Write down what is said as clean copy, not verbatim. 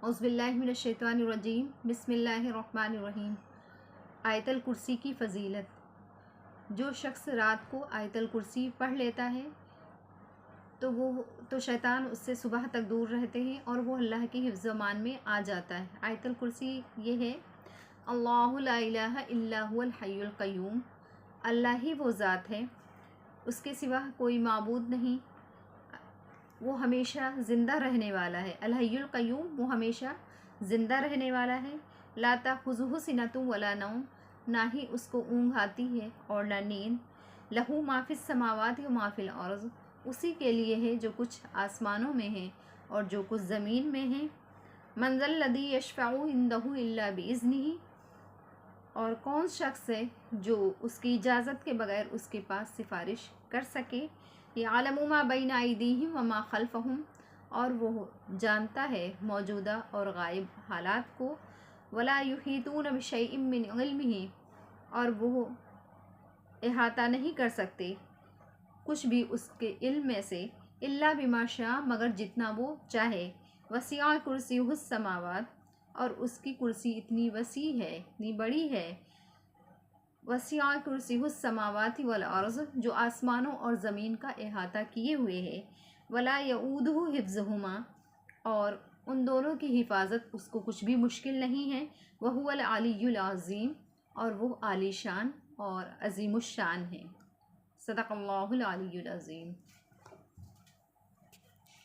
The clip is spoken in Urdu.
اعوذ باللہ من الشیطان الرجیم بسم اللہ الرحمن الرحیم۔ آیت الکرسی کی فضیلت۔ جو شخص رات کو آیت الکرسی پڑھ لیتا ہے تو شیطان اس سے صبح تک دور رہتے ہیں اور وہ اللہ کی حفظ و امان میں آ جاتا ہے۔ آیت الکرسی یہ ہے: اللہ لا الہ الا هو الحی القیوم، اللہ ہی وہ ذات ہے، اس کے سوا کوئی معبود نہیں، وہ ہمیشہ زندہ رہنے والا ہے۔ الحی القیوم، وہ ہمیشہ زندہ رہنے والا ہے۔ لا تأخذہ سنۃ ولا نوم، نہ ہی اس کو اونگ آتی ہے اور نہ نیند۔ لہ ما فی السماوات و ما فی الارض، اسی کے لیے ہے جو کچھ آسمانوں میں ہے اور جو کچھ زمین میں ہے۔ من ذا الذی یشفع عندہ الا باذنہ، اور کون شخص ہے جو اس کی اجازت کے بغیر اس کے پاس سفارش کر سکے۔ یعلم ما بین ایدیہم وما خلفہم، اور وہ جانتا ہے موجودہ اور غائب حالات کو۔ ولا یحیطون بشیء من علمہ، اور وہ احاطہ نہیں کر سکتے کچھ بھی اس کے علم میں سے، الا بما شاء، مگر جتنا وہ چاہے۔ وسع کرسیہ السماوات، اور اس کی کرسی اتنی وسیع ہے، اتنی بڑی ہے۔ وسع کرسیہ السماوات والارض، جو آسمانوں اور زمین کا احاطہ کیے ہوئے ہے۔ ولا یؤودہ حفظہما، اور ان دونوں کی حفاظت اس کو کچھ بھی مشکل نہیں ہے۔ وہو العلی العظیم، اور وہ عالی شان اور عظیم الشان ہے۔ صدق اللہ العلی العظیم۔